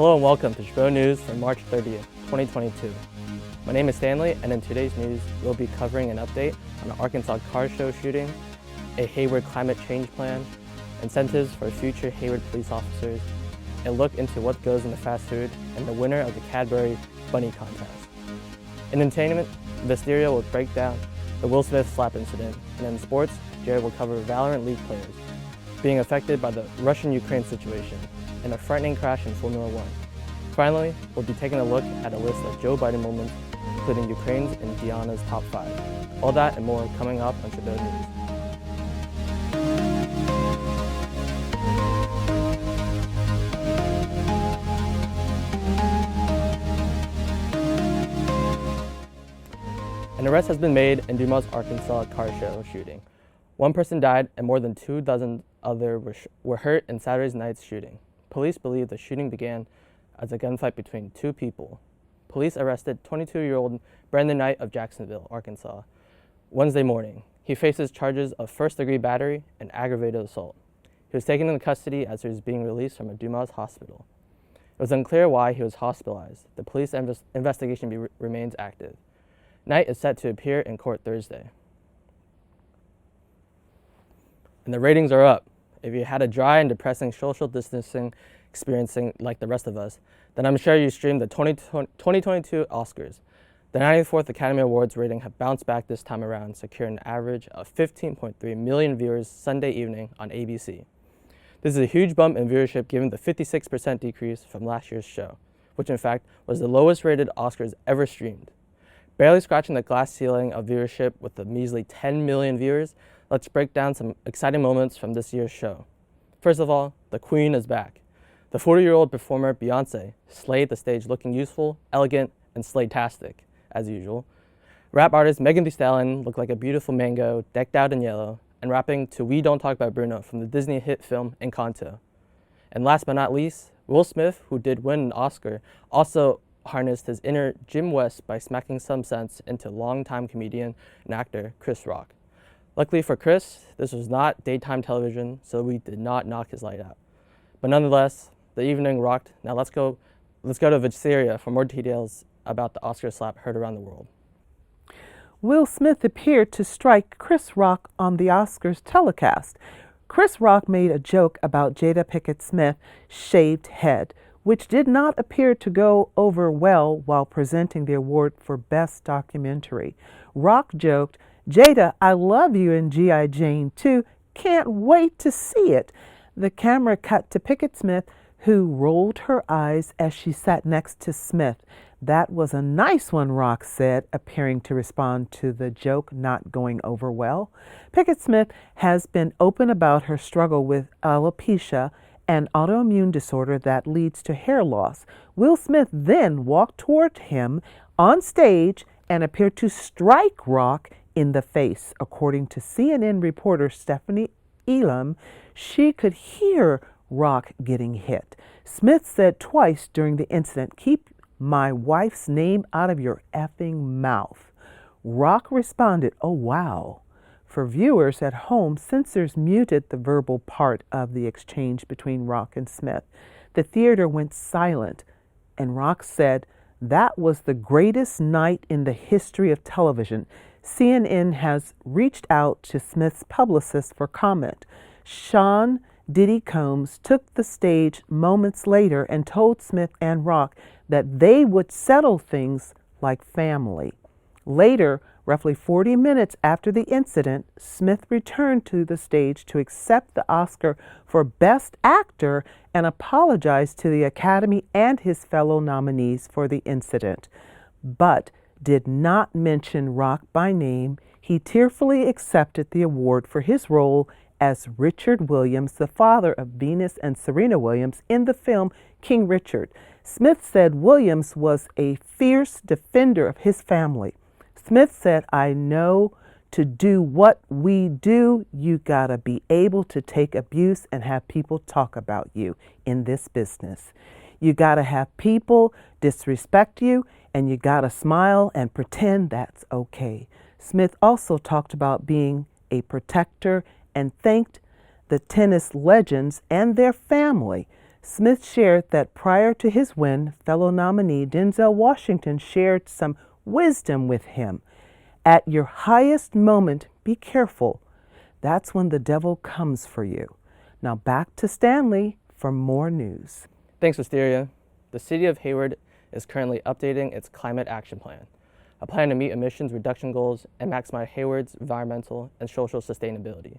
Hello and welcome to Chabot News for March 30th, 2022. My name is Stanley, and in today's news, we'll be covering an update on the Arkansas car show shooting, a Hayward climate change plan, incentives for future Hayward police officers, a look into what goes into fast food, and the winner of the Cadbury Bunny Contest. In entertainment, Vestiria will break down the Will Smith slap incident, and in sports, Jared will cover Valorant League players being affected by the Russian-Ukraine situation and a frightening crash in Formula One. Finally, we'll be taking a look at a list of Joe Biden moments, including Ukraine's and Diana's top 5. All that and more coming up on Chabot News. An arrest has been made in Dumas, Arkansas car show shooting. One person died and more than 24 others were hurt in Saturday night's shooting. Police believe the shooting began as a gunfight between two people. Police arrested 22-year-old Brandon Knight of Jacksonville, Arkansas, Wednesday morning. He faces charges of first-degree battery and aggravated assault. He was taken into custody as he was being released from a Dumas hospital. It was unclear why he was hospitalized. The police investigation remains active. Knight is set to appear in court Thursday. And the ratings are up. If you had a dry and depressing social distancing experiencing like the rest of us, then I'm sure you streamed the 2022 Oscars. The 94th Academy Awards rating have bounced back this time around, securing an average of 15.3 million viewers Sunday evening on ABC. This is a huge bump in viewership given the 56% decrease from last year's show, which in fact was the lowest rated Oscars ever streamed. Barely scratching the glass ceiling of viewership with the measly 10 million viewers, let's break down some exciting moments from this year's show. First of all, the Queen is back. The 40-year-old performer Beyoncé slayed the stage looking youthful, elegant, and slaytastic, as usual. Rap artist Megan Thee Stallion looked like a beautiful mango decked out in yellow and rapping to We Don't Talk About Bruno from the Disney hit film Encanto. And last but not least, Will Smith, who did win an Oscar, also harnessed his inner Jim West by smacking some sense into longtime comedian and actor Chris Rock. Luckily for Chris, this was not daytime television, so we did not knock his light out. But nonetheless, the evening rocked. Now let's go to Vestiria for more details about the Oscar slap heard around the world. Will Smith appeared to strike Chris Rock on the Oscars telecast. Chris Rock made a joke about Jada Pinkett Smith's shaved head, which did not appear to go over well while presenting the award for Best Documentary. Rock joked, "Jada, I love you in G.I. Jane 2. Can't wait to see it." The camera cut to Pinkett Smith, who rolled her eyes as she sat next to Smith. "That was a nice one," Rock said, appearing to respond to the joke not going over well. Pinkett Smith has been open about her struggle with alopecia, an autoimmune disorder that leads to hair loss. Will Smith then walked toward him on stage and appeared to strike Rock in the face. According to CNN reporter Stephanie Elam, she could hear Rock getting hit. Smith said twice during the incident, "Keep my wife's name out of your effing mouth." Rock responded, "Oh wow." For viewers at home, censors muted the verbal part of the exchange between Rock and Smith. The theater went silent, and Rock said, "That was the greatest night in the history of television." CNN has reached out to Smith's publicist for comment. Sean Diddy Combs took the stage moments later and told Smith and Rock that they would settle things like family. Later, roughly 40 minutes after the incident, Smith returned to the stage to accept the Oscar for Best Actor and apologized to the Academy and his fellow nominees for the incident, but did not mention Rock by name. He tearfully accepted the award for his role as Richard Williams, the father of Venus and Serena Williams, in the film King Richard. Smith said Williams was a fierce defender of his family. Smith said, "I know to do what we do, you gotta be able to take abuse and have people talk about you in this business. You gotta have people disrespect you, and you gotta smile and pretend that's okay." Smith also talked about being a protector and thanked the tennis legends and their family. Smith shared that prior to his win, fellow nominee Denzel Washington shared some wisdom with him. At your highest moment, be careful. That's when the devil comes for you. Now back to Stanley for more news. Thanks, Wisteria. The City of Hayward is currently updating its Climate Action Plan, a plan to meet emissions reduction goals and maximize Hayward's environmental and social sustainability.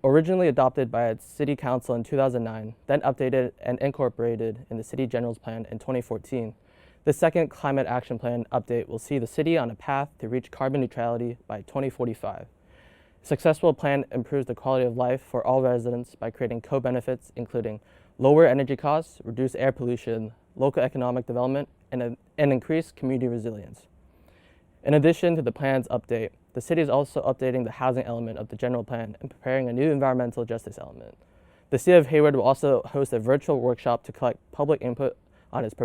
Originally adopted by its City Council in 2009, then updated and incorporated in the City General's Plan in 2014, the second Climate Action Plan update will see the city on a path to reach carbon neutrality by 2045. A successful plan improves the quality of life for all residents by creating co-benefits including lower energy costs, reduced air pollution, local economic development, and increased community resilience. In addition to the plan's update, the city is also updating the housing element of the general plan and preparing a new environmental justice element. The City of Hayward will also host a virtual workshop to collect public input on its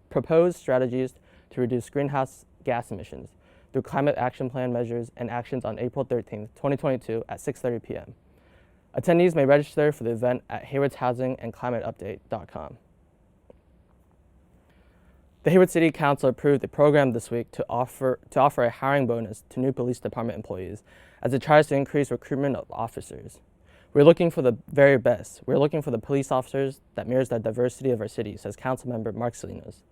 proposed strategies to reduce greenhouse gas emissions through Climate Action Plan measures and actions on April 13, 2022 at 6:30 p.m. Attendees may register for the event at haywardshousingandclimateupdate.com. The Hayward City Council approved a program this week to offer a hiring bonus to new police department employees as it tries to increase recruitment of officers. We're looking for the very best. We're looking for the police officers that mirrors the diversity of our city, says Councilmember Mark Salinas.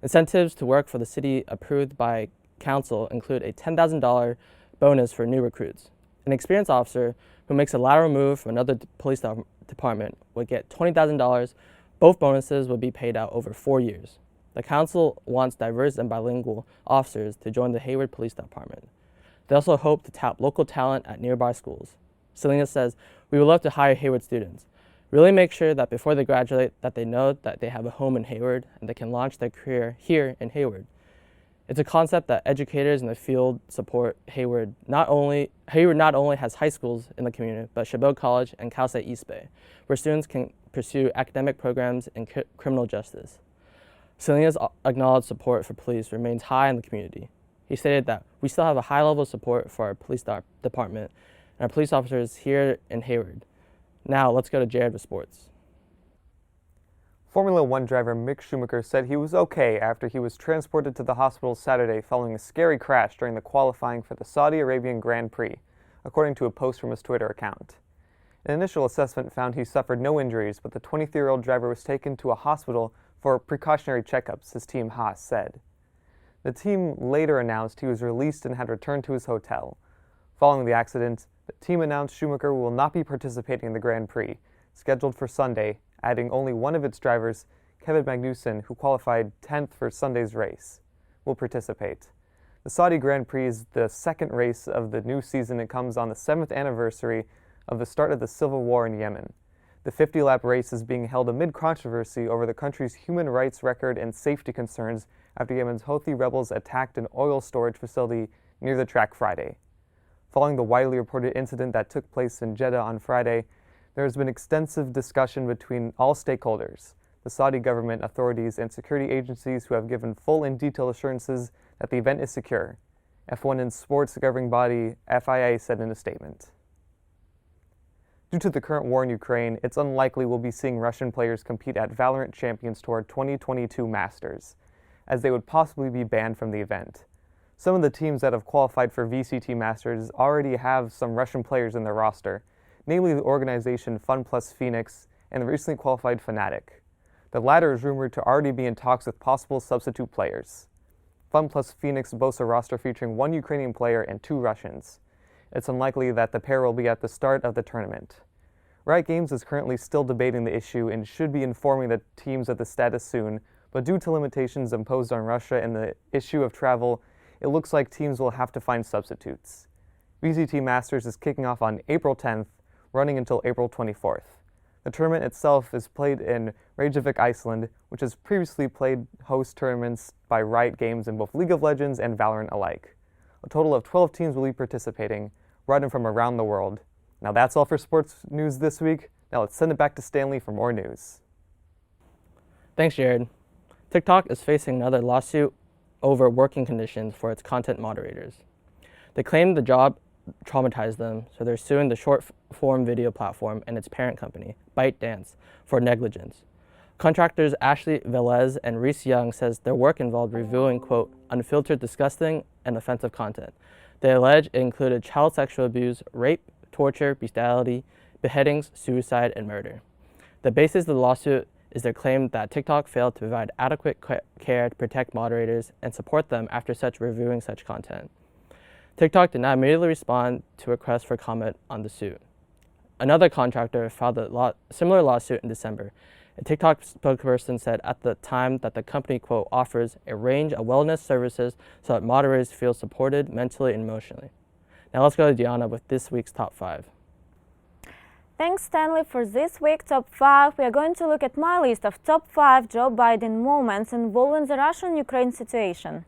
Incentives to work for the city approved by Council include a $10,000 bonus for new recruits. An experienced officer who makes a lateral move from another police department would get $20,000. Both bonuses would be paid out over 4 years. The council wants diverse and bilingual officers to join the Hayward Police Department. They also hope to tap local talent at nearby schools. Salinas says, "We would love to hire Hayward students. Really make sure that before they graduate that they know that they have a home in Hayward and they can launch their career here in Hayward." It's a concept that educators in the field support. Hayward not only has high schools in the community, but Chabot College and Cal State East Bay, where students can pursue academic programs in criminal justice. Salinas acknowledged support for police remains high in the community. He stated that we still have a high level of support for our police department and our police officers here in Hayward. Now let's go to Jared with sports. Formula One driver Mick Schumacher said he was okay after he was transported to the hospital Saturday following a scary crash during the qualifying for the Saudi Arabian Grand Prix, according to a post from his Twitter account. An initial assessment found he suffered no injuries, but the 23-year-old driver was taken to a hospital for precautionary checkups, his team Haas said. The team later announced he was released and had returned to his hotel. Following the accident, the team announced Schumacher will not be participating in the Grand Prix, scheduled for Sunday, adding only one of its drivers, Kevin Magnussen, who qualified 10th for Sunday's race, will participate. The Saudi Grand Prix is the second race of the new season. It comes on the 7th anniversary of the start of the civil war in Yemen. The 50-lap race is being held amid controversy over the country's human rights record and safety concerns after Yemen's Houthi rebels attacked an oil storage facility near the track Friday. Following the widely reported incident that took place in Jeddah on Friday, there has been extensive discussion between all stakeholders, the Saudi government, authorities, and security agencies who have given full and detailed assurances that the event is secure, F1 and sports governing body FIA said in a statement. Due to the current war in Ukraine, it's unlikely we'll be seeing Russian players compete at Valorant Champions Tour 2022 Masters, as they would possibly be banned from the event. Some of the teams that have qualified for VCT Masters already have some Russian players in their roster, namely the organization FunPlus Phoenix and the recently qualified Fnatic. The latter is rumored to already be in talks with possible substitute players. FunPlus Phoenix boasts a roster featuring one Ukrainian player and 2 Russians. It's unlikely that the pair will be at the start of the tournament. Riot Games is currently still debating the issue and should be informing the teams of the status soon, but due to limitations imposed on Russia and the issue of travel, it looks like teams will have to find substitutes. VCT Masters is kicking off on April 10th, running until April 24th. The tournament itself is played in Reykjavik, Iceland, which has previously played host tournaments by Riot Games in both League of Legends and Valorant alike. A total of 12 teams will be participating, running from around the world. Now that's all for sports news this week. Now let's send it back to Stanley for more news. Thanks, Jared. TikTok is facing another lawsuit over working conditions for its content moderators. They claim the job traumatized them, so they're suing the short-form video platform and its parent company, ByteDance, for negligence. Contractors Ashley Velez and Reese Young says their work involved reviewing, quote, unfiltered, disgusting, and offensive content. They allege it included child sexual abuse, rape, torture, bestiality, beheadings, suicide, and murder. The basis of the lawsuit is their claim that TikTok failed to provide adequate care to protect moderators and support them after reviewing such content. TikTok did not immediately respond to requests for comment on the suit. Another contractor filed a similar lawsuit in December. A TikTok spokesperson said at the time that the company, quote, offers a range of wellness services so that moderators feel supported mentally and emotionally. Now let's go to Diana with this week's top 5. Thanks, Stanley. For this week's top 5, we are going to look at my list of top 5 Joe Biden moments involving the Russian-Ukraine situation.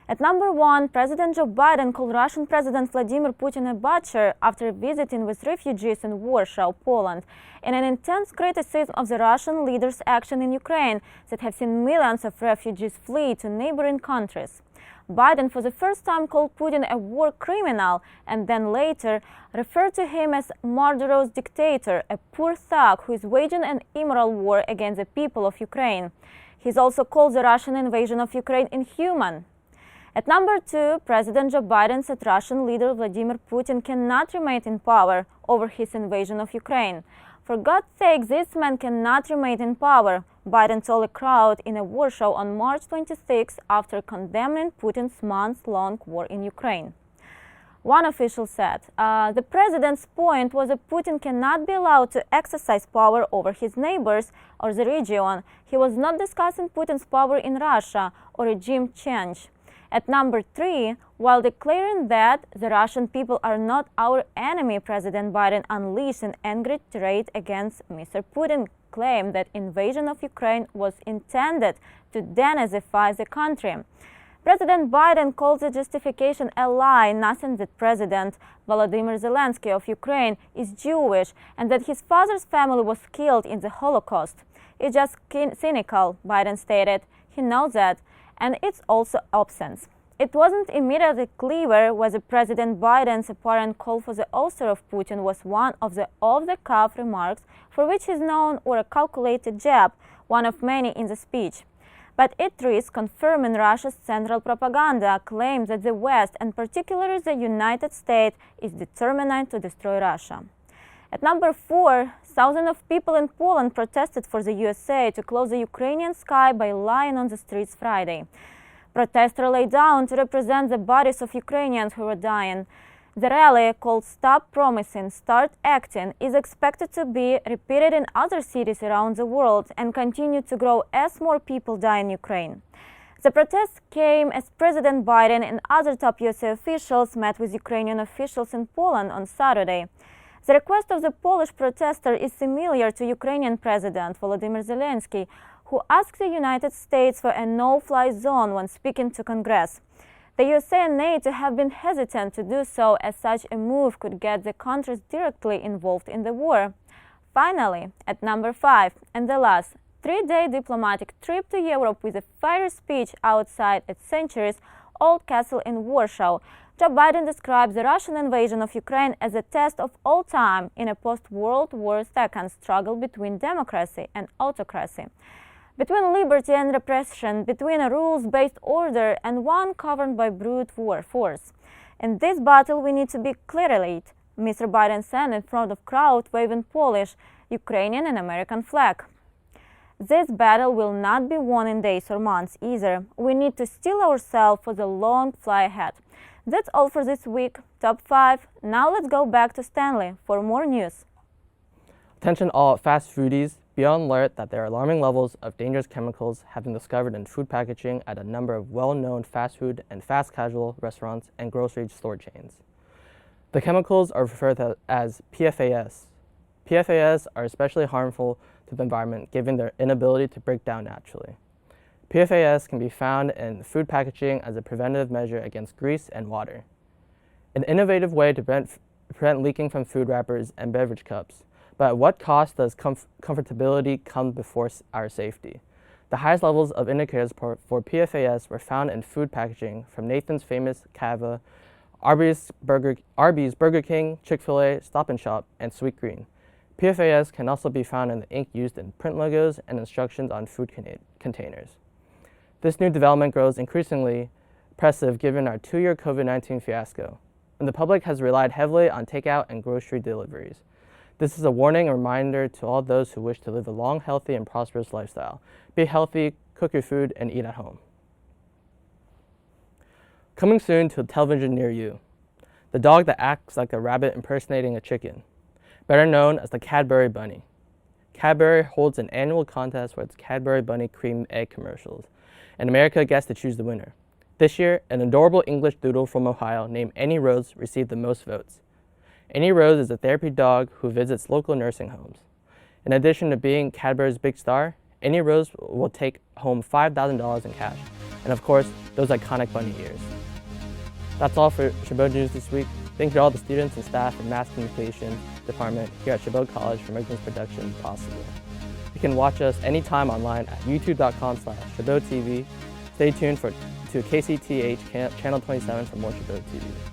At number 1, President Joe Biden called Russian President Vladimir Putin a butcher after visiting with refugees in Warsaw, Poland, in an intense criticism of the Russian leader's action in Ukraine that have seen millions of refugees flee to neighboring countries. Biden for the first time called Putin a war criminal and then later referred to him as murderous dictator, a poor thug who is waging an immoral war against the people of Ukraine. He's also called the Russian invasion of Ukraine inhuman. At number 2, President Joe Biden said Russian leader Vladimir Putin cannot remain in power over his invasion of Ukraine. For God's sake, this man cannot remain in power, Biden told a crowd in Warsaw on March 26 after condemning Putin's months-long war in Ukraine. One official said, the president's point was that Putin cannot be allowed to exercise power over his neighbors or the region. He was not discussing Putin's power in Russia or regime change. At number 3, while declaring that the Russian people are not our enemy, President Biden unleashed an angry tirade against Mr. Putin, claimed that invasion of Ukraine was intended to denazify the country. President Biden called the justification a lie, nothing that President Volodymyr Zelensky of Ukraine is Jewish and that his father's family was killed in the Holocaust. It's just cynical, Biden stated. He knows that. And it's also absence. It wasn't immediately clear whether President Biden's apparent call for the author of Putin was one of the off-the-cuff remarks for which he's known or a calculated jab, one of many in the speech. But it risks confirming Russia's central propaganda claim that the West, and particularly the United States, is determined to destroy Russia. At number 4, thousands of people in Poland protested for the USA to close the Ukrainian sky by lying on the streets Friday. Protesters lay down to represent the bodies of Ukrainians who were dying. The rally, called Stop Promising, Start Acting, is expected to be repeated in other cities around the world and continue to grow as more people die in Ukraine. The protests came as President Biden and other top USA officials met with Ukrainian officials in Poland on Saturday. The request of the Polish protester is similar to Ukrainian President Volodymyr Zelensky, who asked the United States for a no-fly zone when speaking to Congress. The USA and NATO have been hesitant to do so, as such a move could get the countries directly involved in the war. Finally, at number 5, and the last, 3-day diplomatic trip to Europe with a fiery speech outside a centuries-old castle in Warsaw, Joe Biden described the Russian invasion of Ukraine as a test of all time in a post-World War II struggle between democracy and autocracy, between liberty and repression, between a rules-based order and one governed by brute force. In this battle, we need to be clear-eyed, Mr. Biden said in front of crowd waving Polish, Ukrainian and American flag. This battle will not be won in days or months either. We need to steel ourselves for the long fly ahead. That's all for this week. Top 5. Now let's go back to Stanley for more news. Attention all fast foodies. Be on alert that there are alarming levels of dangerous chemicals have been discovered in food packaging at a number of well-known fast food and fast casual restaurants and grocery store chains. The chemicals are referred to as PFAS. PFAS are especially harmful to the environment given their inability to break down naturally. PFAS can be found in food packaging as a preventative measure against grease and water. An innovative way to prevent leaking from food wrappers and beverage cups. But at what cost does comfortability come before our safety? The highest levels of indicators for PFAS were found in food packaging from Nathan's Famous Cava, Arby's, Burger King, Chick-fil-A, Stop & Shop, and Sweet Green. PFAS can also be found in the ink used in print logos and instructions on food containers. This new development grows increasingly impressive given our 2-year COVID-19 fiasco, and the public has relied heavily on takeout and grocery deliveries. This is a warning and reminder to all those who wish to live a long, healthy, and prosperous lifestyle. Be healthy, cook your food, and eat at home. Coming soon to a television near you, the dog that acts like a rabbit impersonating a chicken, better known as the Cadbury Bunny. Cadbury holds an annual contest for its Cadbury Bunny cream egg commercials, and America gets to choose the winner. This year, an adorable English doodle from Ohio named Annie Rose received the most votes. Annie Rose is a therapy dog who visits local nursing homes. In addition to being Cadbury's big star, Annie Rose will take home $5,000 in cash, and of course, those iconic bunny ears. That's all for Chabot News this week. Thank you to all the students and staff of Mass Communication Department here at Chabot College for making this production possible. You can watch us anytime online at youtube.com/ChabotTV. Stay tuned to KCTH Channel 27 for more Chabot TV.